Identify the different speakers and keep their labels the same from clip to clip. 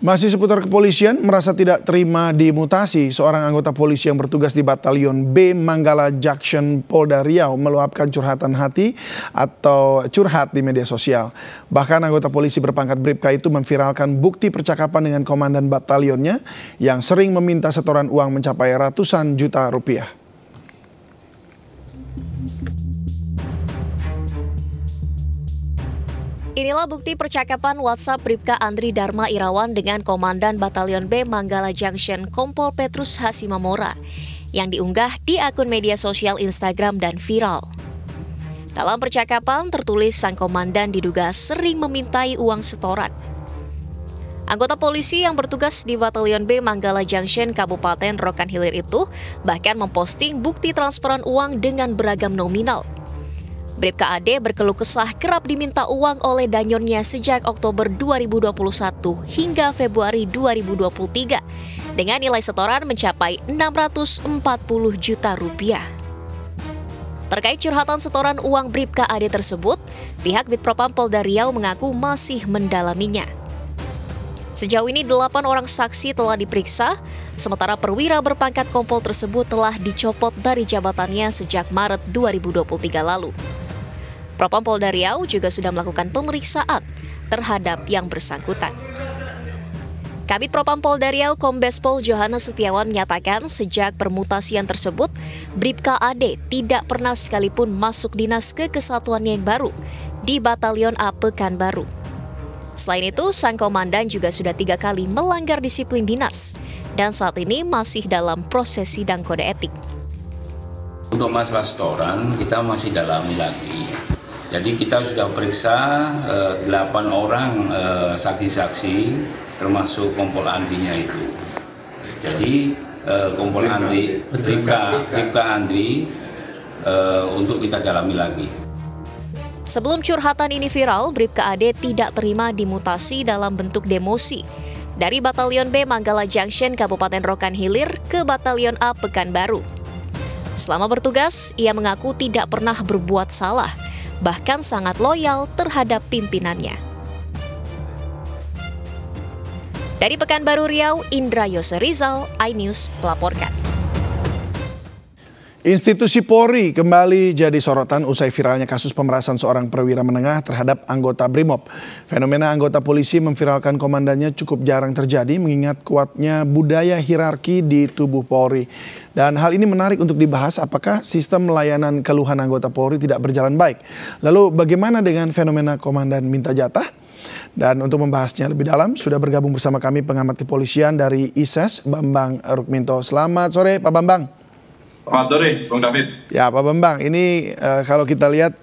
Speaker 1: Masih seputar kepolisian, merasa tidak terima dimutasi, seorang anggota polisi yang bertugas di Batalion B Manggala Junction, Polda Riau meluapkan curhatan hati atau curhat di media sosial. Bahkan anggota polisi berpangkat Bribka itu memviralkan bukti percakapan dengan komandan batalionnya yang sering meminta setoran uang mencapai ratusan juta rupiah.
Speaker 2: Inilah bukti percakapan WhatsApp Bribka Andri Dharma Irawan dengan Komandan Batalion B Manggala Junction Kompol Petrus Hasimamora yang diunggah di akun media sosial Instagram dan viral. Dalam percakapan tertulis sang komandan diduga sering memintai uang setoran. Anggota polisi yang bertugas di Batalion B Manggala Junction Kabupaten Rokan Hilir itu bahkan memposting bukti transferan uang dengan beragam nominal. Bribka AD berkeluh kesah kerap diminta uang oleh danyonnya sejak Oktober 2021 hingga Februari 2023 dengan nilai setoran mencapai 640 juta rupiah. Terkait curhatan setoran uang Bribka AD tersebut, pihak Bitpropam Polda Riau mengaku masih mendalaminya. Sejauh ini 8 orang saksi telah diperiksa, sementara perwira berpangkat kompol tersebut telah dicopot dari jabatannya sejak Maret 2023 lalu. Propam Polda Riau juga sudah melakukan pemeriksaan terhadap yang bersangkutan. Kabid Propam Polda Riau Kombes Pol Johannes Setiawan menyatakan sejak permutasian tersebut, Bribka AD tidak pernah sekalipun masuk dinas ke kesatuannya yang baru di Batalion A Pekanbaru. Selain itu, sang komandan juga sudah 3 kali melanggar disiplin dinas dan saat ini masih dalam proses sidang kode etik.
Speaker 3: Untuk masalah setoran, kita masih dalami lagi. Jadi kita sudah periksa 8 orang saksi-saksi, termasuk Kompol Andrinya itu. Jadi Kompol Andri, Bribka Andri untuk kita dalami lagi.
Speaker 2: Sebelum curhatan ini viral, Bribka AD tidak terima dimutasi dalam bentuk demosi dari Batalion B Manggala Junction Kabupaten Rokan Hilir ke Batalion A Pekanbaru. Selama bertugas, ia mengaku tidak pernah berbuat salah, bahkan sangat loyal terhadap pimpinannya. Dari Pekanbaru Riau, Indra Yose Rizal, iNews melaporkan.
Speaker 1: Institusi Polri kembali jadi sorotan usai viralnya kasus pemerasan seorang perwira menengah terhadap anggota Brimob. Fenomena anggota polisi memviralkan komandannya cukup jarang terjadi mengingat kuatnya budaya hierarki di tubuh Polri. Dan hal ini menarik untuk dibahas, apakah sistem layanan keluhan anggota Polri tidak berjalan baik. Lalu bagaimana dengan fenomena komandan minta jatah? Dan untuk membahasnya lebih dalam sudah bergabung bersama kami pengamat kepolisian dari ISES, Bambang Rukminto. Selamat sore Pak Bambang.
Speaker 4: Selamat sore, Bung David.
Speaker 1: Ya Pak Bambang, ini kalau kita lihat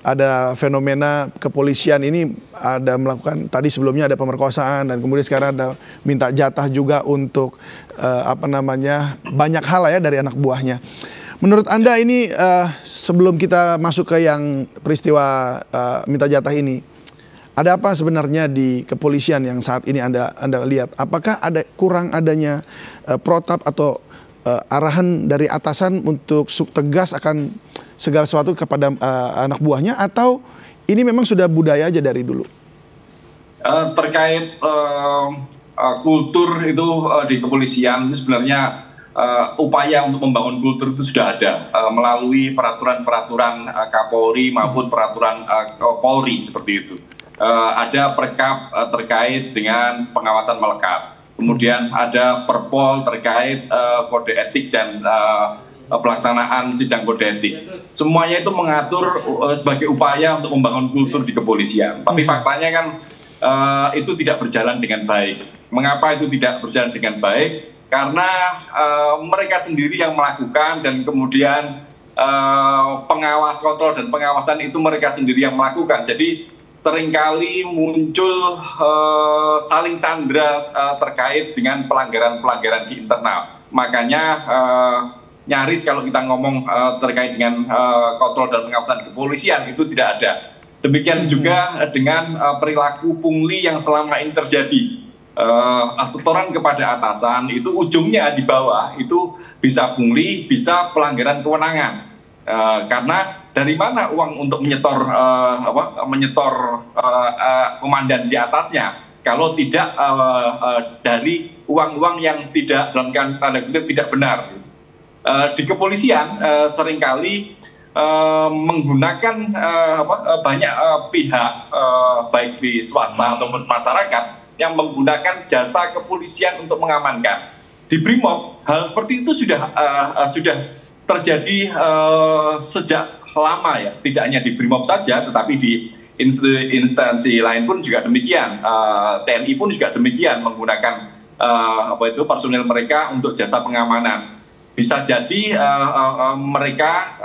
Speaker 1: ada fenomena kepolisian ini ada melakukan, tadi sebelumnya ada pemerkosaan dan kemudian sekarang ada minta jatah juga untuk banyak hal ya dari anak buahnya. Menurut Anda ini sebelum kita masuk ke yang peristiwa minta jatah ini, ada apa sebenarnya di kepolisian yang saat ini Anda lihat? Apakah ada kurang adanya protap atau arahan dari atasan untuk tegas akan segala sesuatu kepada anak buahnya, atau ini memang sudah budaya aja dari dulu?
Speaker 4: Terkait kultur itu di kepolisian itu sebenarnya upaya untuk membangun kultur itu sudah ada melalui peraturan-peraturan Kapolri maupun peraturan Polri seperti itu. Ada perkap terkait dengan pengawasan melekat. Kemudian ada perpol terkait kode etik dan pelaksanaan sidang kode etik. Semuanya itu mengatur sebagai upaya untuk membangun kultur di kepolisian. Tapi faktanya kan itu tidak berjalan dengan baik. Mengapa itu tidak berjalan dengan baik? Karena mereka sendiri yang melakukan dan kemudian pengawas, kontrol dan pengawasan itu mereka sendiri yang melakukan. Jadi seringkali muncul saling sandra terkait dengan pelanggaran-pelanggaran di internal. Makanya nyaris kalau kita ngomong terkait dengan kontrol dan pengawasan kepolisian itu tidak ada. Demikian juga dengan perilaku pungli yang selama ini terjadi. Setoran kepada atasan itu ujungnya di bawah itu bisa pungli, bisa pelanggaran kewenangan. Karena dari mana uang untuk menyetor komandan di atasnya? kalau tidak dari uang-uang yang tidak dalam tanda kutip tidak benar. Di kepolisian seringkali menggunakan banyak pihak baik di swasta ataupun masyarakat yang menggunakan jasa kepolisian untuk mengamankan. Di Brimob hal seperti itu sudah terjadi sejak lama ya, tidak hanya di Brimob saja, tetapi di instansi lain pun juga demikian. TNI pun juga demikian menggunakan personil mereka untuk jasa pengamanan. Bisa jadi mereka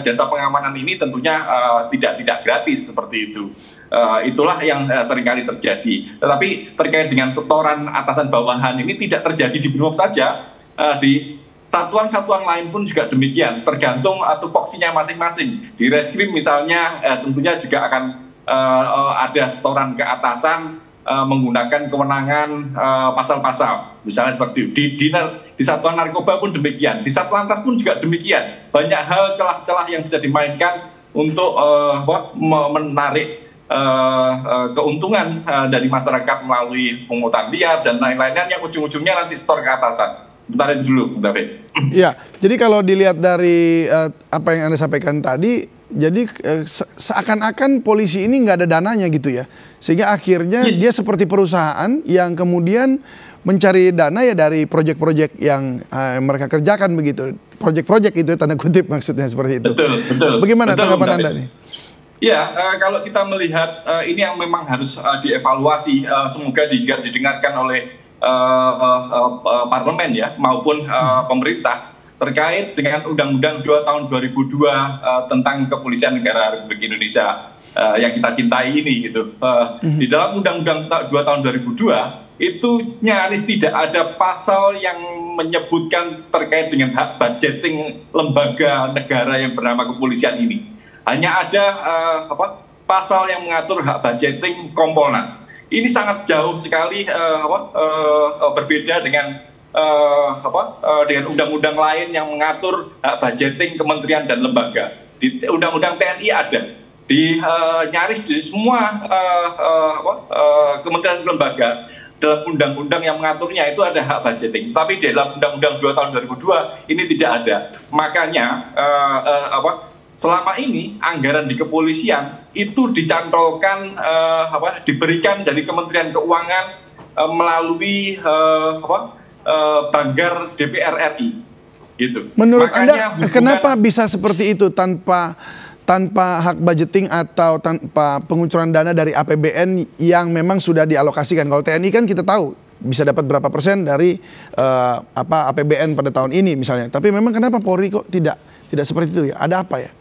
Speaker 4: jasa pengamanan ini tentunya tidak gratis seperti itu. Itulah yang seringkali terjadi. Tetapi terkait dengan setoran atasan bawahan ini tidak terjadi di Brimob saja, di satuan-satuan lain pun juga demikian, tergantung tupoksinya masing-masing. Di Reskrim misalnya tentunya juga akan ada setoran ke atasan menggunakan kewenangan pasal-pasal, misalnya seperti itu. Di Satuan Narkoba pun demikian, di Satlantas pun juga demikian. Banyak hal celah-celah yang bisa dimainkan untuk menarik keuntungan dari masyarakat melalui pungutan liar dan lain-lainnya yang ujung-ujungnya nanti setor ke atasan. Bentar dulu, David.
Speaker 1: Ya, jadi kalau dilihat dari apa yang Anda sampaikan tadi, jadi seakan-akan polisi ini nggak ada dananya gitu ya, sehingga akhirnya dia seperti perusahaan yang kemudian mencari dana ya dari proyek-proyek yang mereka kerjakan begitu. Proyek-proyek itu tanda kutip maksudnya seperti itu.
Speaker 4: Betul.
Speaker 1: Bagaimana tanggapan Anda nih?
Speaker 4: Ya, kalau kita melihat ini yang memang harus dievaluasi, semoga didengarkan oleh parlemen ya maupun pemerintah terkait dengan Undang-Undang 2 tahun 2002 tentang Kepolisian Negara Republik Indonesia yang kita cintai ini gitu. Di dalam Undang-Undang 2 tahun 2002 itu nyaris tidak ada pasal yang menyebutkan terkait dengan hak budgeting lembaga negara yang bernama kepolisian ini. Hanya ada pasal yang mengatur hak budgeting Kompolnas. Ini sangat jauh sekali berbeda dengan dengan undang-undang lain yang mengatur hak budgeting kementerian dan lembaga. Di undang-undang TNI ada, di nyaris di semua kementerian dan lembaga dalam undang-undang yang mengaturnya itu ada hak budgeting. Tapi di dalam Undang-Undang 2 tahun 2002 ini tidak ada. Makanya selama ini anggaran di kepolisian itu dicantolkan diberikan dari Kementerian Keuangan melalui banggar DPR RI gitu.
Speaker 1: Menurut Anda kenapa bisa seperti itu tanpa hak budgeting atau tanpa pengucuran dana dari APBN yang memang sudah dialokasikan? Kalau TNI kan kita tahu bisa dapat berapa persen dari APBN pada tahun ini misalnya. Tapi memang kenapa Polri kok tidak seperti itu ya? Ada apa ya?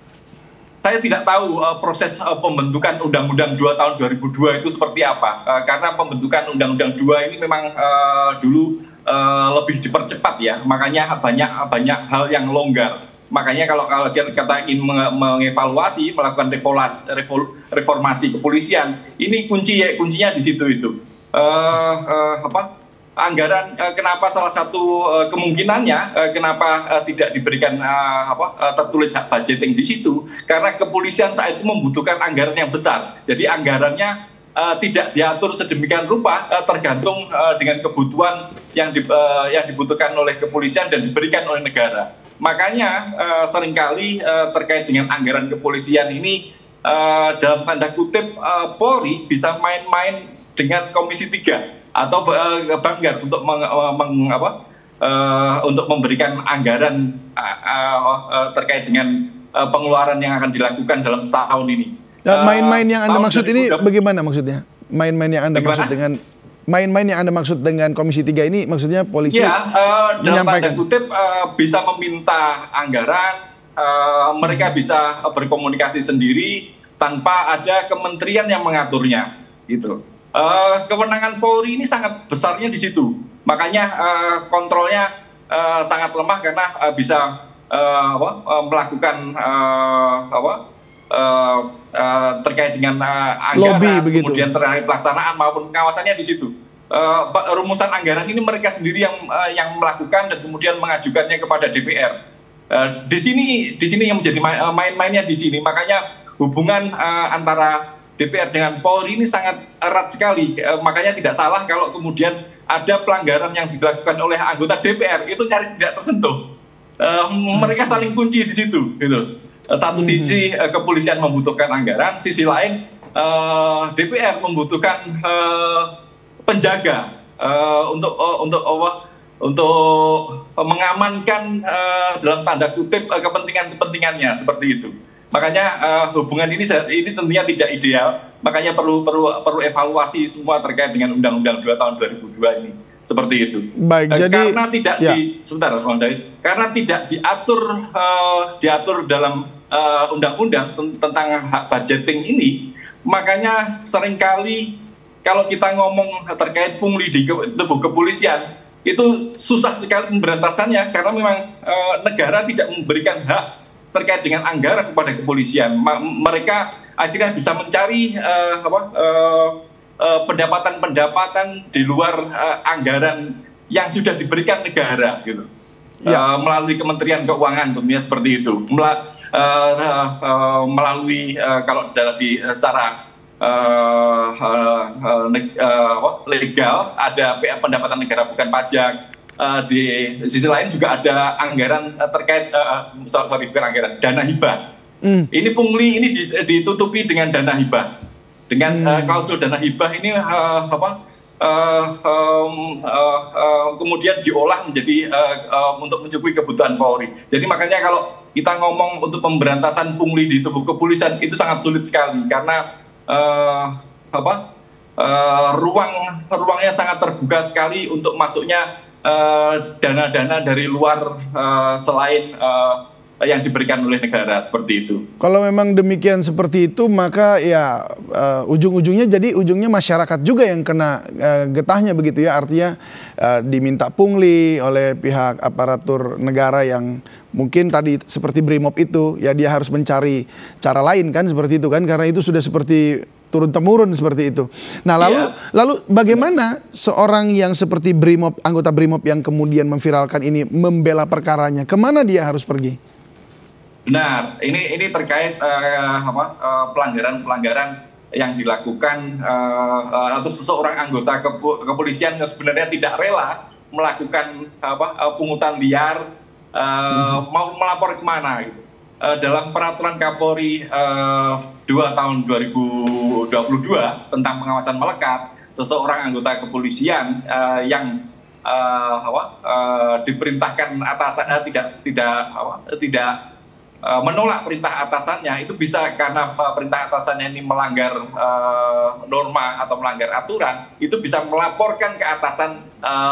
Speaker 4: Saya tidak tahu proses pembentukan Undang-Undang 2 tahun 2002 itu seperti apa. Karena pembentukan Undang-Undang 2 ini memang dulu lebih dipercepat ya. Makanya banyak hal yang longgar. Makanya kalau kita ingin mengevaluasi, melakukan reformasi kepolisian, ini kuncinya di situ itu. Anggaran kenapa salah satu kemungkinannya kenapa tidak diberikan tertulis hak budgeting di situ, karena kepolisian saat itu membutuhkan anggaran yang besar. Jadi anggarannya tidak diatur sedemikian rupa, tergantung dengan kebutuhan yang dibutuhkan oleh kepolisian dan diberikan oleh negara. Makanya seringkali terkait dengan anggaran kepolisian ini dalam tanda kutip Polri bisa main-main dengan Komisi 3 atau banggar untuk untuk memberikan anggaran terkait dengan pengeluaran yang akan dilakukan dalam setahun ini.
Speaker 1: Main-main yang Anda maksud ini bagaimana maksudnya? Main-main yang Anda maksud dengan main-main yang Anda maksud dengan Komisi 3 ini maksudnya polisi menyampaikan dalam tanda
Speaker 4: kutip bisa meminta anggaran, mereka bisa berkomunikasi sendiri tanpa ada kementerian yang mengaturnya gitu. Kewenangan Polri ini sangat besarnya di situ, makanya kontrolnya sangat lemah karena bisa melakukan terkait dengan anggaran, kemudian terkait pelaksanaan maupun pengawasannya di situ. Rumusan anggaran ini mereka sendiri yang melakukan dan kemudian mengajukannya kepada DPR. Di sini yang menjadi main-mainnya di sini, makanya hubungan antara DPR dengan Polri ini sangat erat sekali. Makanya tidak salah kalau kemudian ada pelanggaran yang dilakukan oleh anggota DPR itu nyaris tidak tersentuh. Mereka saling kunci di situ, gitu. Satu sisi kepolisian membutuhkan anggaran, sisi lain DPR membutuhkan penjaga untuk mengamankan dalam tanda kutip kepentingannya seperti itu. Makanya hubungan ini tentunya tidak ideal. Makanya perlu evaluasi semua terkait dengan Undang-Undang 2 tahun 2002 ini. Seperti itu.
Speaker 1: Baik, jadi
Speaker 4: karena tidak karena tidak diatur dalam undang-undang tentang hak budgeting ini, makanya seringkali kalau kita ngomong terkait pungli di tubuh kepolisian itu susah sekali pemberantasannya karena memang negara tidak memberikan hak terkait dengan anggaran kepada kepolisian. Mereka akhirnya bisa mencari pendapatan-pendapatan di luar anggaran yang sudah diberikan negara, gitu. Melalui Kementerian Keuangan, tentunya seperti itu. Melalui kalau di secara legal ada pendapatan negara bukan pajak. Di sisi lain juga ada anggaran terkait bukan anggaran, dana hibah. Ini pungli ini ditutupi dengan dana hibah, dengan klausul dana hibah ini kemudian diolah menjadi untuk mencukupi kebutuhan Polri. Jadi makanya kalau kita ngomong untuk pemberantasan pungli di tubuh kepolisian itu sangat sulit sekali karena ruangnya sangat terbuka sekali untuk masuknya dana-dana dari luar selain yang diberikan oleh negara, seperti itu.
Speaker 1: Kalau memang demikian seperti itu, maka ya ujung-ujungnya masyarakat juga yang kena getahnya begitu ya. Artinya diminta pungli oleh pihak aparatur negara yang mungkin tadi seperti Brimob itu, ya dia harus mencari cara lain kan seperti itu kan, karena itu sudah seperti turun-temurun seperti itu. Nah lalu bagaimana seorang yang seperti Brimob, anggota Brimob yang kemudian memviralkan ini membela perkaranya, kemana dia harus pergi?
Speaker 4: Benar, ini terkait pelanggaran-pelanggaran yang dilakukan atau seseorang anggota kepolisian yang sebenarnya tidak rela melakukan pungutan liar, mau melapor kemana gitu. Dalam peraturan Kapolri 2 tahun 2022 tentang pengawasan melekat, seseorang anggota kepolisian yang diperintahkan atasannya tidak menolak perintah atasannya, itu bisa karena perintah atasannya ini melanggar norma atau melanggar aturan, itu bisa melaporkan ke atasan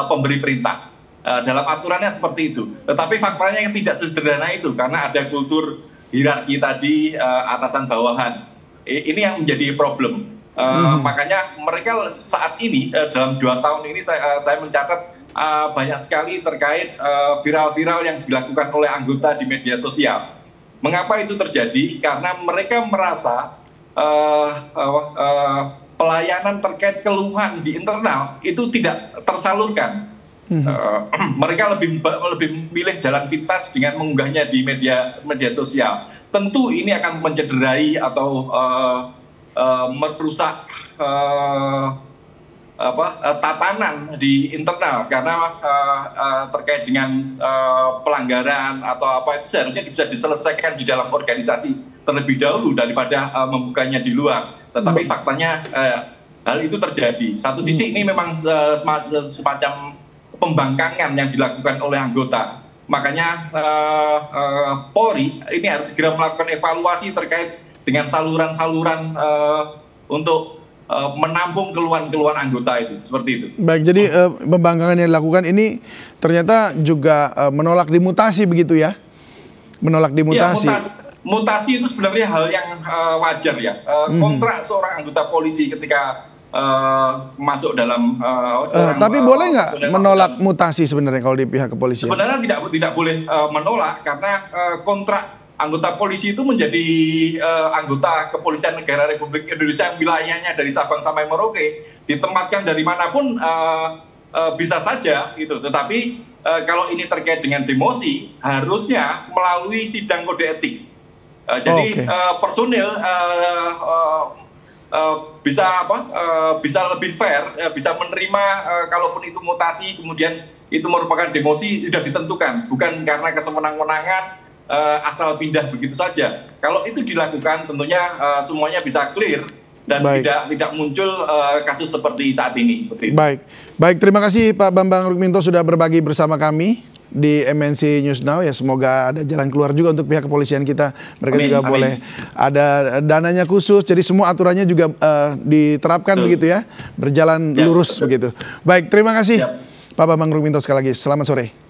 Speaker 4: pemberi perintah. Dalam aturannya seperti itu. Tetapi faktanya yang tidak sederhana itu karena ada kultur hierarki tadi, atasan bawahan. Ini yang menjadi problem. Makanya mereka saat ini dalam 2 tahun ini saya mencatat banyak sekali terkait viral-viral yang dilakukan oleh anggota di media sosial. Mengapa itu terjadi? Karena mereka merasa pelayanan terkait keluhan di internal itu tidak tersalurkan. Mereka lebih milih jalan pintas dengan mengunggahnya di media sosial. Tentu ini akan mencederai atau merusak tatanan di internal karena terkait dengan pelanggaran atau apa itu seharusnya bisa diselesaikan di dalam organisasi terlebih dahulu daripada membukanya di luar. Tetapi faktanya hal itu terjadi. Satu sisi ini memang semacam pembangkangan yang dilakukan oleh anggota. Makanya Polri ini harus segera melakukan evaluasi terkait dengan saluran-saluran untuk menampung keluhan-keluhan anggota itu, seperti itu.
Speaker 1: Baik, jadi pembangkangan yang dilakukan ini ternyata juga menolak dimutasi begitu ya? Menolak dimutasi.
Speaker 4: Ya, mutasi itu sebenarnya hal yang wajar ya. Kontrak seorang anggota polisi ketika masuk dalam
Speaker 1: tapi boleh nggak menolak mutasi sebenarnya kalau di pihak kepolisian?
Speaker 4: Sebenarnya tidak boleh menolak karena kontrak anggota polisi itu menjadi anggota kepolisian negara Republik Indonesia yang wilayahnya dari Sabang sampai Merauke, ditempatkan dari manapun bisa saja gitu. Tetapi kalau ini terkait dengan demosi harusnya melalui sidang kode etik. Jadi personil bisa lebih fair, bisa menerima kalaupun itu mutasi kemudian itu merupakan demosi sudah ditentukan, bukan karena kesewenang-wenangan asal pindah begitu saja. Kalau itu dilakukan tentunya semuanya bisa clear dan tidak muncul kasus seperti saat ini.
Speaker 1: Baik, terima kasih Pak Bambang Rukminto sudah berbagi bersama kami di MNC News Now. Ya, semoga ada jalan keluar juga untuk pihak kepolisian kita. Mereka juga boleh ada dananya khusus, jadi semua aturannya juga diterapkan begitu ya, berjalan lurus begitu. Baik, terima kasih Pak Bambang Rukminto sekali lagi. Selamat sore.